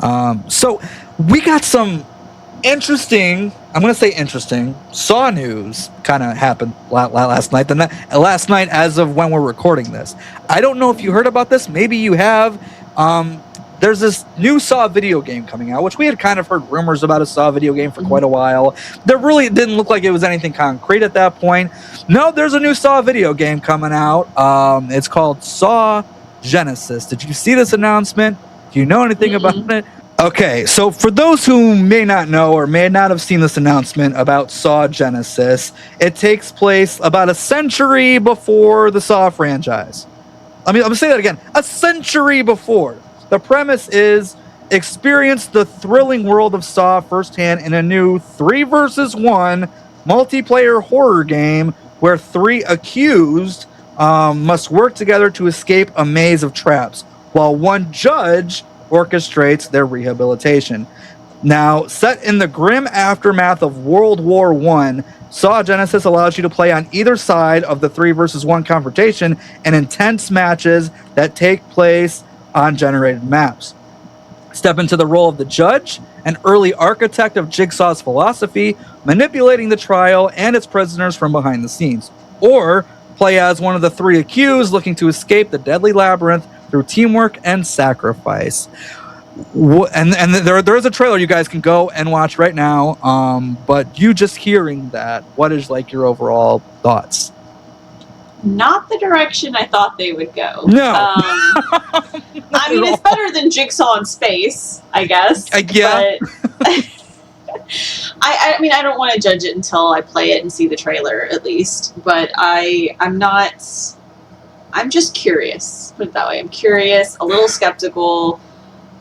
So we got some interesting, I'm going to say interesting, Saw news kind of happened last night. Last night, as of when we're recording this. I don't know if you heard about this. Maybe you have. There's this new Saw video game coming out, which we had kind of heard rumors about a Saw video game for quite a while. There really didn't look like it was anything concrete at that point. No, there's a new Saw video game coming out. It's called Saw Genesis. Did you see this announcement? Do you know anything about it? Okay, so for those who may not know or may not have seen this announcement about Saw Genesis, it takes place about a century before the Saw franchise. I'm going to say that again. A century before. The premise is experience the thrilling world of Saw firsthand in a new 3 versus 1 multiplayer horror game where 3 accused must work together to escape a maze of traps, while 1 judge orchestrates their rehabilitation. Now, set in the grim aftermath of World War I, Saw Genesis allows you to play on either side of the 3 versus 1 confrontation in intense matches that take place on generated maps. Step into the role of the judge, an early architect of Jigsaw's philosophy, manipulating the trial and its prisoners from behind the scenes. Or play as one of the 3 accused looking to escape the deadly labyrinth through teamwork and sacrifice. And there is a trailer you guys can go and watch right now. But you just hearing that, what is like your overall thoughts? Not the direction I thought they would go. No. I mean, it's better than Jigsaw in space, I guess. Yeah. But I mean, I don't want to judge it until I play it and see the trailer, at least. But I'm just curious. Put it that way. I'm curious, a little skeptical.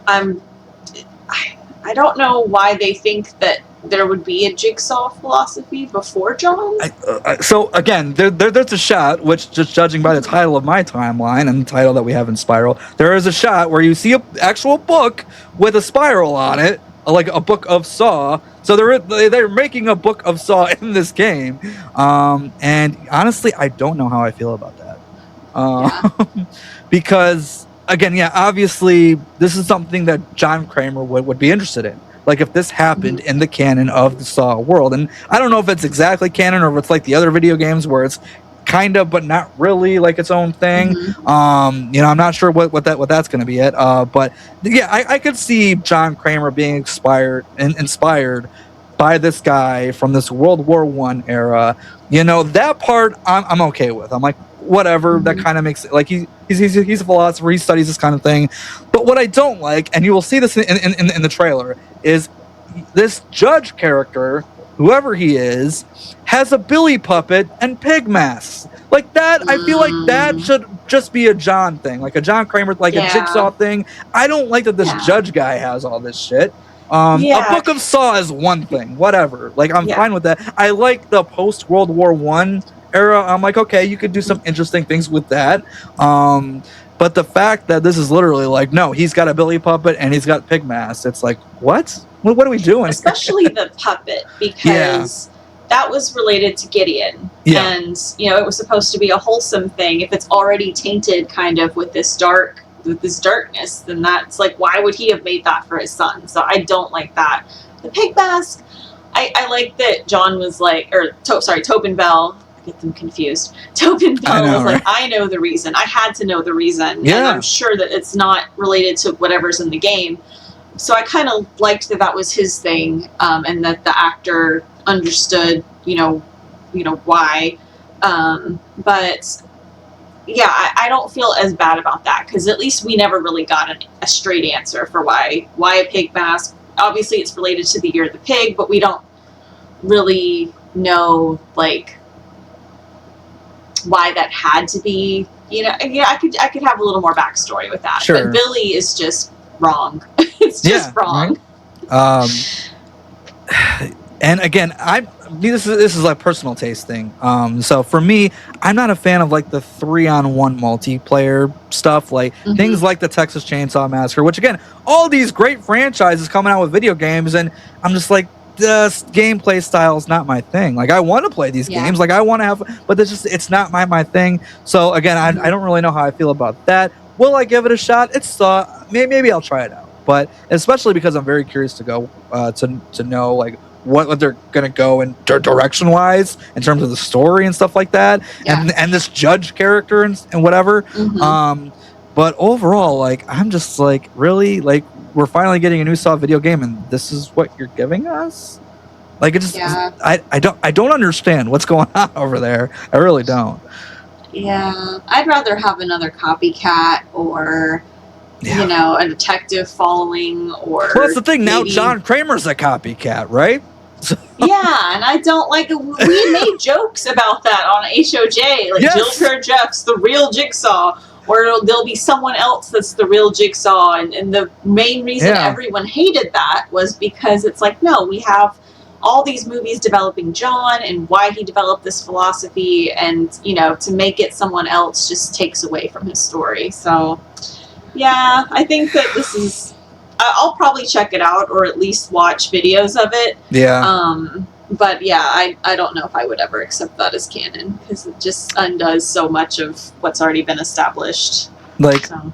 I don't know why they think that there would be a Jigsaw philosophy before John. So again, there's a shot, which just judging by the title of my timeline and the title that we have in Spiral, there is a shot where you see an actual book with a spiral on it, like a book of Saw. So they're making a book of Saw in this game, and honestly, I don't know how I feel about that. Because again, yeah, obviously this is something that John Kramer would be interested in. Like if this happened in the canon of the Saw world, and I don't know if it's exactly canon or if it's like the other video games where it's kind of but not really like its own thing. I'm not sure what that's going to be yet. But yeah, I could see John Kramer being inspired by this guy from this World War I era. That part I'm okay with. I'm like, whatever, that kind of makes it like he's a philosopher, he studies this kind of thing. But what I don't like, and you will see this in the trailer, is this judge character, whoever he is, has a billy puppet and pig masks. Like that, I feel like that should just be a John thing, like a John Kramer, like a Jigsaw thing. I don't like that this judge guy has all this shit. A book of Saw is one thing, whatever. Like I'm fine with that. I like the post World War I era. I'm like, okay, you could do some interesting things with that. But the fact that this is literally like, no, he's got a billy puppet and he's got pig masks. It's like, what? What are we doing? Especially the puppet, because that was related to Gideon. Yeah. And, it was supposed to be a wholesome thing. If it's already tainted kind of with this darkness, then that's like, why would he have made that for his son? So I don't like that. The pig mask, I like that John was like, Tobin Bell, get them confused. Tobin Bell was like, I know the reason. I had to know the reason. Yeah. And I'm sure that it's not related to whatever's in the game. So I kind of liked that was his thing, and that the actor understood, why. But yeah, I don't feel as bad about that, because at least we never really got a straight answer for why a pig mask. Obviously, it's related to the year of the pig, but we don't really know, like, why that had to be. I could have a little more backstory with that. Sure. But Billy is just wrong. It's just wrong. Right. And again, this is like personal taste thing. So for me, I'm not a fan of like the 3-on-1 multiplayer stuff, like things like the Texas Chainsaw Massacre, which again, all these great franchises coming out with video games, and I'm just like, this gameplay style is not my thing. Like I want to play these games, like I want to have, but it's not my thing. So again, I don't really know how I feel about that. Will I give it a shot? Maybe I'll try it out. but especially because I'm very curious to go to know like what they're gonna go in direction wise in terms of the story and stuff like that, Yeah. and this judge character and whatever. Mhm. But overall, like I'm just like really like we're finally getting a new Saw video game, and this is what you're giving us. Like it just Yeah. I don't understand what's going on over there. I really don't. Yeah. I'd rather have another copycat or Yeah. you know, a detective following or Well, that's the thing. Now maybe- John Kramer's a copycat, right? Yeah, and I don't like we made jokes about that on HOJ, like Yes. Jill Jeff's the real Jigsaw, or there'll be someone else that's the real Jigsaw, and the main reason Yeah. everyone hated that was because it's like, no, we have all these movies developing John and why he developed this philosophy, and you know, to make it someone else just takes away from his story. So yeah, I think that this is I'll probably check it out or at least watch videos of it. Yeah. But yeah, I don't know if I would ever accept that as canon because it just undoes so much of what's already been established. Like So.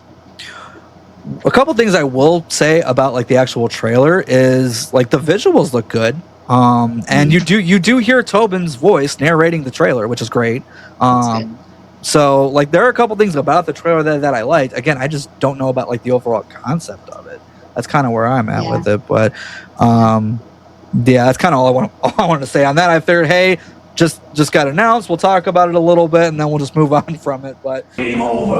a couple things I will say about like the actual trailer is like the visuals look good. And you do hear Tobin's voice narrating the trailer, which is great. That's good. So like there are a couple things about the trailer that I liked. Again, I just don't know about like the overall concept of it. That's kind of where I'm at with it. But yeah, that's kind of all I wanted to say on that. I figured, hey, just got announced. We'll talk about it a little bit, and then we'll just move on from it. But Game over.